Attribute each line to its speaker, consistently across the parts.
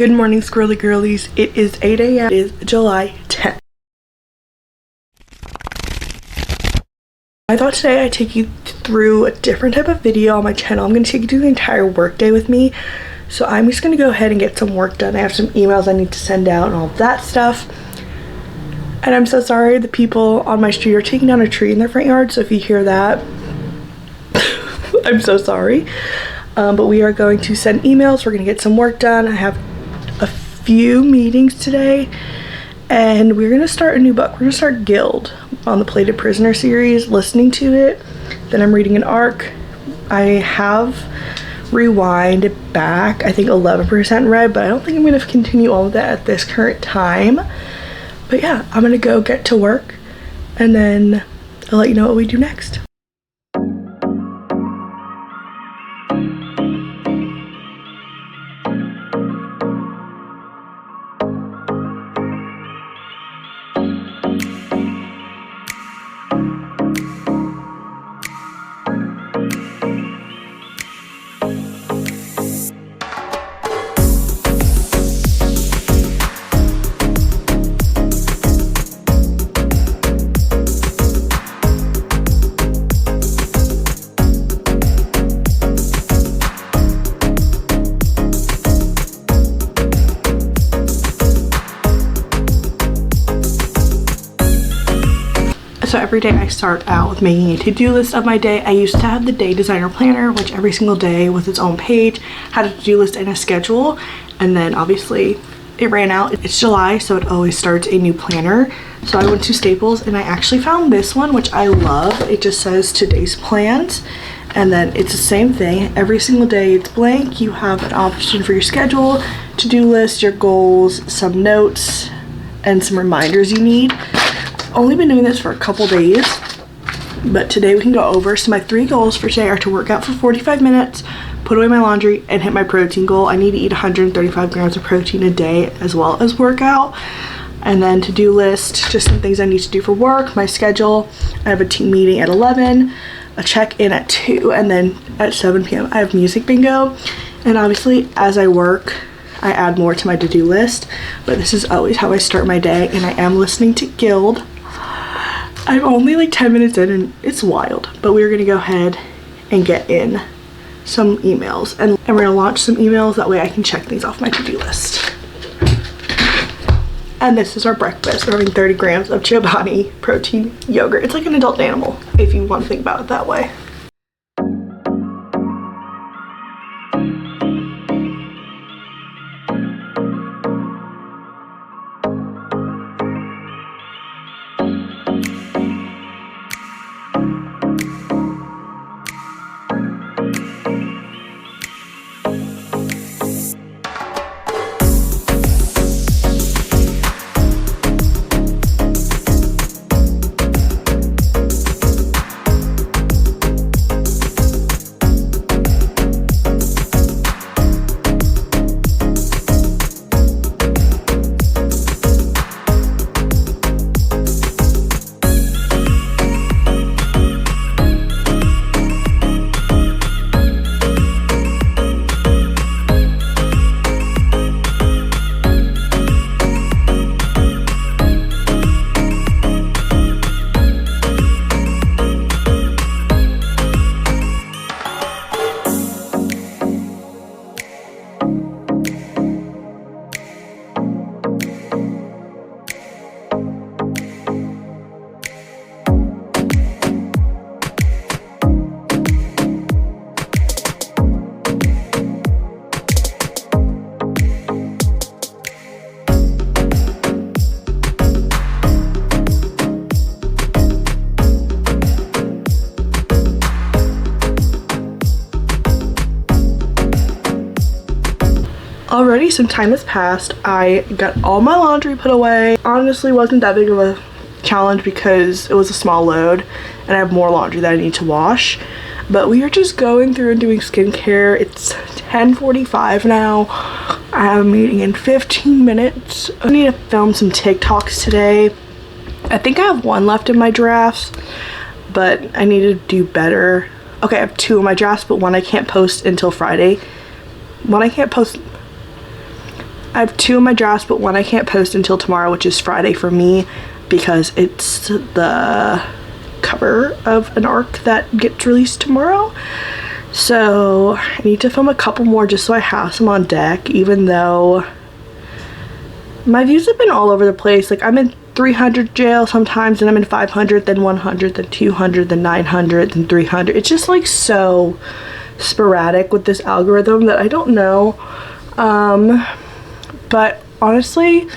Speaker 1: Good morning, squirrely girlies. It is 8 a.m. It is July 10th. I thought today I'd take you through a different type of video on my channel. I'm going to take you through the entire workday with me. So I'm just going to go ahead and get some work done. I have some emails I need to send out and all of that stuff. And I'm so sorry the people on my street are taking down a tree in their front yard. So if you hear that, I'm so sorry. But we are going to send emails. We're going to get some work done. I have a few meetings today, and we're gonna start a new book. We're gonna start Guild on the Plated Prisoner series, listening to it. Then I'm reading an arc. I have rewinded back, I think 11% read, but I don't think I'm gonna continue all of that at this current time. But yeah, I'm gonna go get to work, and then I'll let you know what we do next. So every day I start out with making a to-do list of my day. I used to have the day designer planner, which every single day with its own page had a to-do list and a schedule, and then obviously it ran out. It's July, so it always starts a new planner. So I went to Staples and I actually found this one, which I love. It just says today's plans, and then it's the same thing every single day. It's blank. You have an option for your schedule, to-do list, your goals, some notes, and some reminders you need. Only been doing this for a couple days, but today we can go over. So my 3 goals for today are to work out for 45 minutes, put away my laundry, and hit my protein goal. I need to eat 135 grams of protein a day as well as workout. And then to-do list, just some things I need to do for work, my schedule. I have a team meeting at 11, a check-in at 2, and then at 7 p.m. I have music bingo. And obviously as I work, I add more to my to-do list, but this is always how I start my day. And I am listening to Guild. I'm only like 10 minutes in and it's wild, but we're gonna go ahead and get in some emails, and we're gonna launch some emails. That way I can check things off my to-do list. And this is our breakfast. We're having 30 grams of Chobani protein yogurt. It's like an adult animal if you want to think about it that way. Already some time has passed. I got all my laundry put away. Honestly, wasn't that big of a challenge because it was a small load and I have more laundry that I need to wash. But we are just going through and doing skincare. It's 10:45 now. I have a meeting in 15 minutes. I need to film some TikToks today. I think I have 1 left in my drafts, but I need to do better. Okay, I have 2 in my drafts, but 1 I can't post until Friday. 1 I can't post. I have 2 of my drafts, but one I can't post until tomorrow, which is Friday for me, because it's the cover of an arc that gets released tomorrow. So I need to film a couple more just so I have some on deck, even though my views have been all over the place. Like, I'm in 300 jail sometimes, and I'm in 500, then 100, then 200, then 900, then 300. It's just like so sporadic with this algorithm that I don't know. But honestly,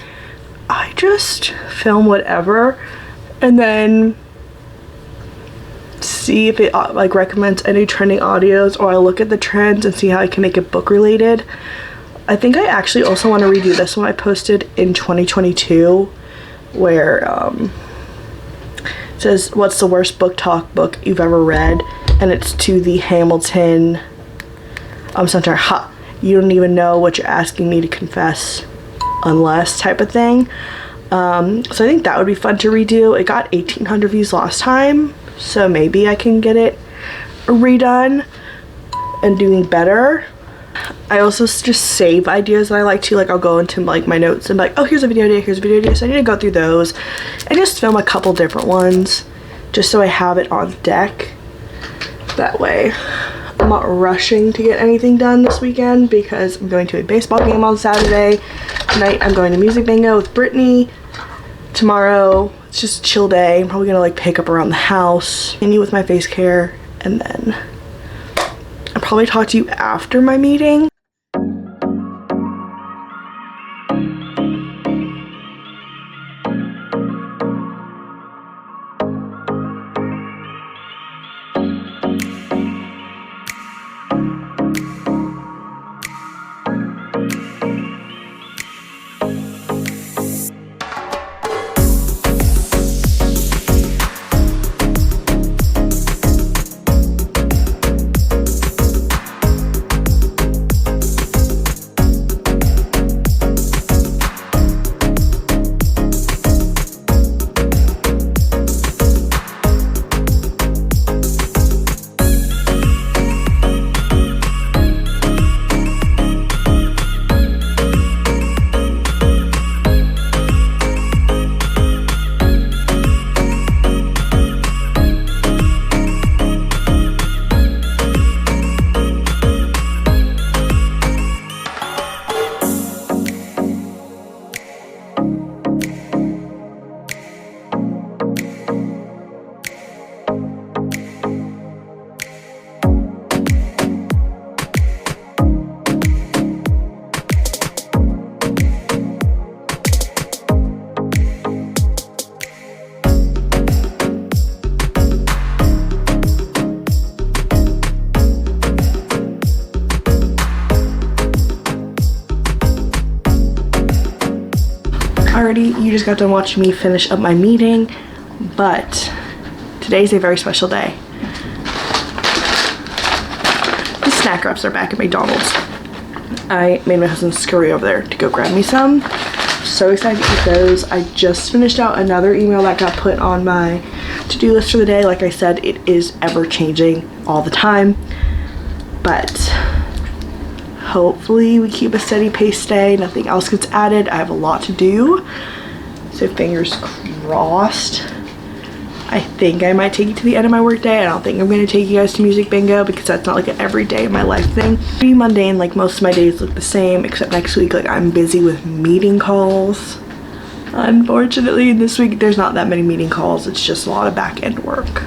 Speaker 1: I just film whatever and then see if it like recommends any trending audios, or I look at the trends and see how I can make it book related. I think I actually also want to redo this one I posted in 2022 where it says what's the worst BookTok book you've ever read, and it's to the Hamilton center. Ha, you don't even know what you're asking me to confess unless type of thing. So I think that would be fun to redo. It got 1,800 views last time, so maybe I can get it redone and doing better. I also just save ideas that I like to, like I'll go into like my notes and be like, oh, here's a video idea, here's a video idea. So I need to go through those and just film a couple different ones just so I have it on deck. That way I'm not rushing to get anything done this weekend because I'm going to a baseball game on Saturday. Tonight I'm going to music bingo with Brittany. Tomorrow it's just a chill day. I'm probably gonna like pick up around the house, continue with my face care, and then I'll probably talk to you after my meeting. Alrighty, you just got done watching me finish up my meeting, but today's a very special day. The snack wraps are back at McDonald's. I made my husband scurry over there to go grab me some. So excited to eat those. I just finished out another email that got put on my to-do list for the day. Like I said, it is ever changing all the time, but hopefully we keep a steady pace today. Nothing else gets added. I have a lot to do, so fingers crossed. I think I might take it to the end of my work day. I don't think I'm going to take you guys to music bingo because that's not like an everyday in my life thing. Pretty mundane, like most of my days look the same, except next week like I'm busy with meeting calls. Unfortunately this week there's not that many meeting calls. It's just a lot of back end work.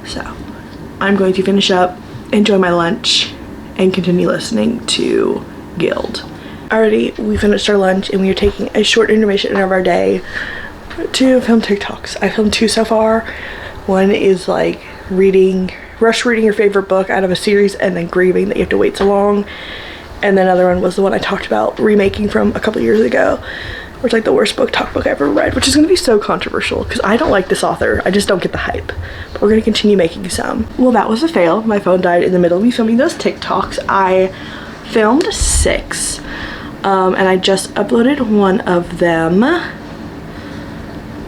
Speaker 1: So I'm going to finish up, enjoy my lunch, and continue listening to Guild. Alrighty, we finished our lunch and we are taking a short intermission of our day to film TikToks. I filmed 2 so far. One is like rush reading your favorite book out of a series and then grieving that you have to wait so long. And then another one was the one I talked about remaking from a couple years ago, which is like the worst BookTok book I ever read, which is going to be so controversial because I don't like this author. I just don't get the hype. But we're going to continue making some. Well, that was a fail. My phone died in the middle of me filming those TikToks. I filmed 6 and I just uploaded one of them.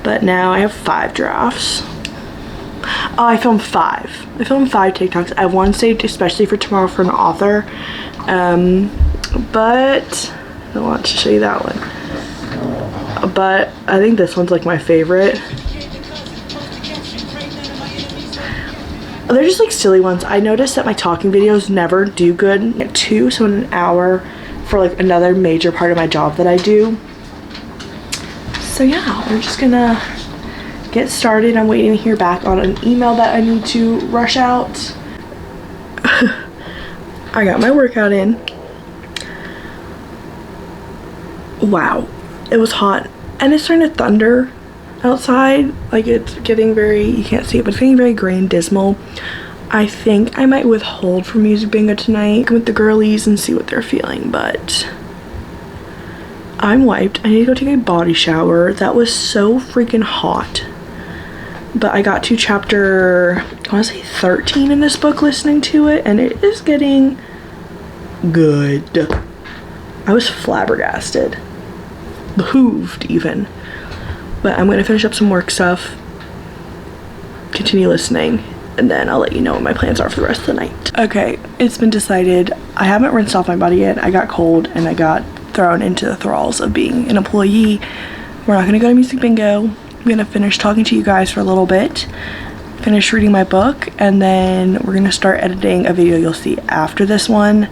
Speaker 1: But now I have 5 drafts. Oh, I filmed 5. I filmed 5 TikToks. I have one saved especially for tomorrow for an author. But I want to show you that one. But I think this one's like my favorite. They're just like silly ones. I noticed that my talking videos never do good at 2, so in an hour for like another major part of my job that I do. So yeah, we're just gonna get started. I'm waiting to hear back on an email that I need to rush out. I got my workout in. Wow, it was hot, and it's starting to thunder outside. Like, it's getting very, you can't see it, but it's getting very gray and dismal. I think I might withhold from music bingo tonight with the girlies and see what they're feeling, but I'm wiped. I need to go take a body shower. That was so freaking hot. But I got to chapter, I want to say 13 in this book listening to it, and it is getting good. I was flabbergasted. Behooved even. But I'm going to finish up some work stuff, continue listening, and then I'll let you know what my plans are for the rest of the night. Okay, it's been decided. I haven't rinsed off my body yet. I got cold and I got thrown into the thralls of being an employee. We're not going to go to music bingo. I'm going to finish talking to you guys for a little bit, finish reading my book, and then we're going to start editing a video you'll see after this one,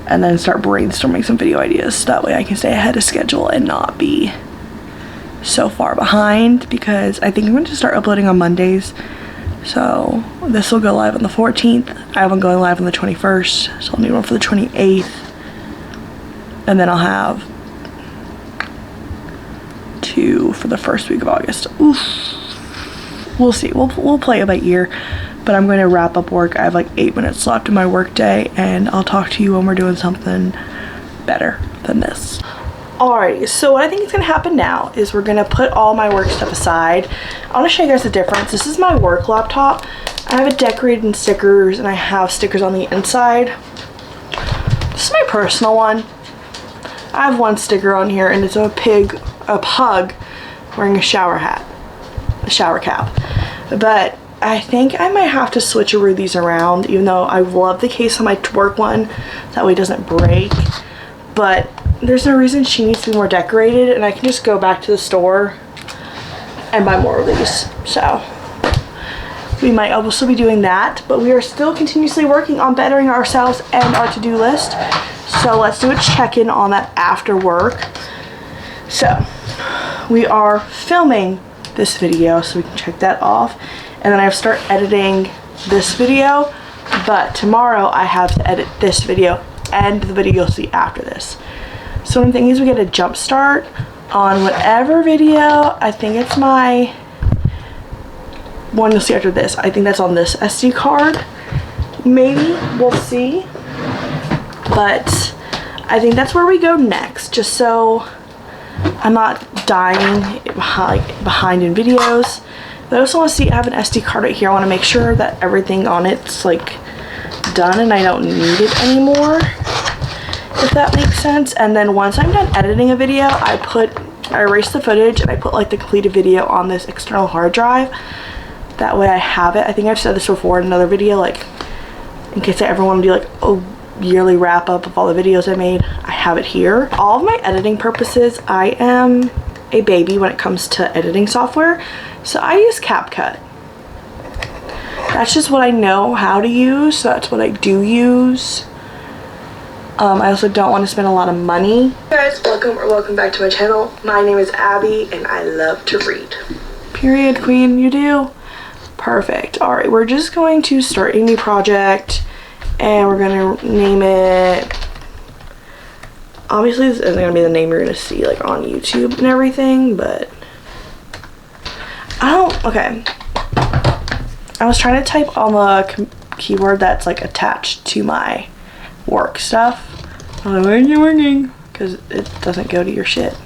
Speaker 1: and then start brainstorming some video ideas. That way I can stay ahead of schedule and not be so far behind, because I think I'm going to start uploading on Mondays. So this will go live on the 14th. I have one going live on the 21st, so I'll need one for the 28th. And then I'll have 2 for the first week of August. Oof. We'll see. We'll play it by ear. But I'm going to wrap up work. I have like 8 minutes left in my work day, and I'll talk to you when we're doing something better than this. Alrighty, so what I think is going to happen now is we're going to put all my work stuff aside. I want to show you guys the difference. This is my work laptop. I have it decorated in stickers, and I have stickers on the inside. This is my personal one. I have one sticker on here, and it's a pug wearing a shower cap. But I think I might have to switcheroo these around, even though I love the case on my work one. That way it doesn't break. But there's no reason she needs to be more decorated, and I can just go back to the store and buy more of these. So we might also be doing that, but we are still continuously working on bettering ourselves and our to-do list. So let's do a check-in on that after work. So we are filming this video, so we can check that off, and then I have to start editing this video. But tomorrow I have to edit this video and the video you'll see after this. So what I'm thinking is we get a jump start on whatever video. I think it's my one you'll see after this. I think that's on this SD card. Maybe, we'll see. But I think that's where we go next, just so I'm not dying behind in videos. But I also want to see, I have an SD card right here. I want to make sure that everything on it's like done and I don't need it anymore, if that makes sense. And then once I'm done editing a video, I erase the footage and I put like the completed video on this external hard drive. That way I have it. I think I've said this before in another video, like in case I ever want to do like a yearly wrap up of all the videos I made, I have it here. All of my editing purposes, I am a baby when it comes to editing software, so I use CapCut. That's just what I know how to use, so that's what I do use. I also don't want to spend a lot of money. Hey guys, welcome back to my channel. My name is Abby and I love to read. Period, queen, you do? Perfect. Alright, we're just going to start a new project and we're going to name it, obviously this isn't going to be the name you're going to see like on YouTube and everything, but okay. I was trying to type on the keyboard that's like attached to my work stuff. I was like, why aren't you working? Because it doesn't go to your shit.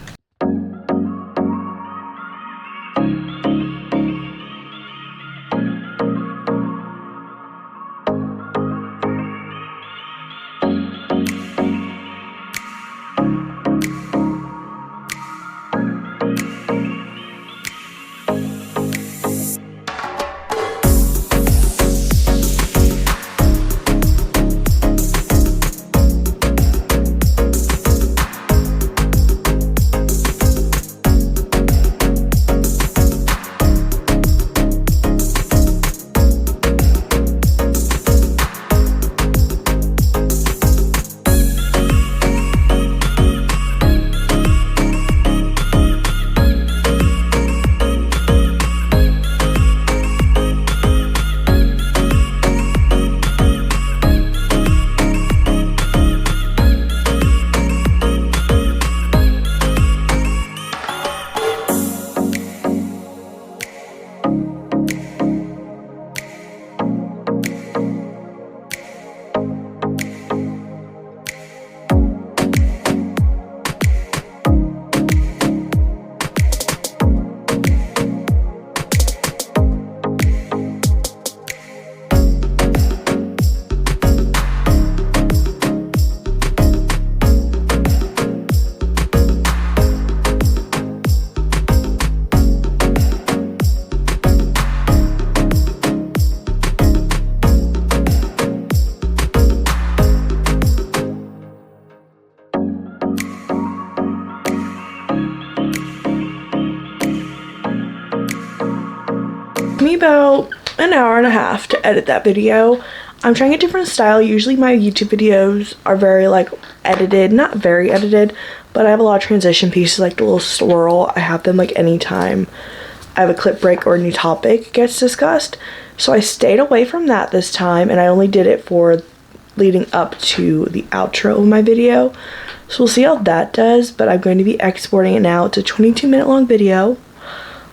Speaker 1: me about an hour and a half to edit that video. I'm trying a different style. Usually my YouTube videos are very like edited, not very edited, but I have a lot of transition pieces, like the little swirl. I have them like anytime I have a clip break or a new topic gets discussed. So I stayed away from that this time, and I only did it for leading up to the outro of my video. So we'll see how that does, but I'm going to be exporting it now. It's a 22-minute long video.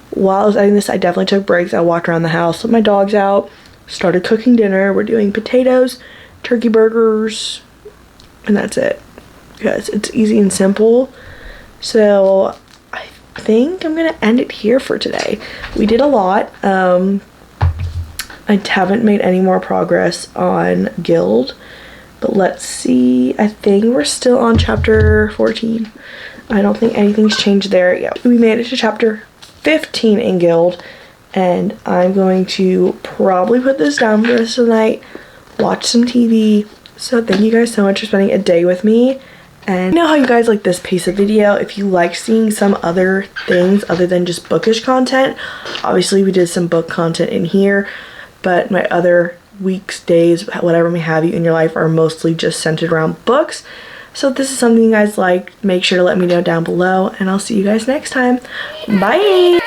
Speaker 1: While I was editing this, I definitely took breaks. I walked around the house, let my dogs out, started cooking dinner. We're doing potatoes, turkey burgers, and that's it. Because it's easy and simple. So I think I'm gonna end it here for today. We did a lot. I haven't made any more progress on Guild, but let's see. I think we're still on chapter 14. I don't think anything's changed there yet. We made it to chapter 15 in Guild, and I'm going to probably put this down for the rest of the night, watch some TV. So thank you guys so much for spending a day with me. And I know how you guys like this piece of video. If you like seeing some other things other than just bookish content, obviously we did some book content in here, but my other weeks, days, whatever may have you in your life are mostly just centered around books. So if this is something you guys like, make sure to let me know down below, and I'll see you guys next time. Bye!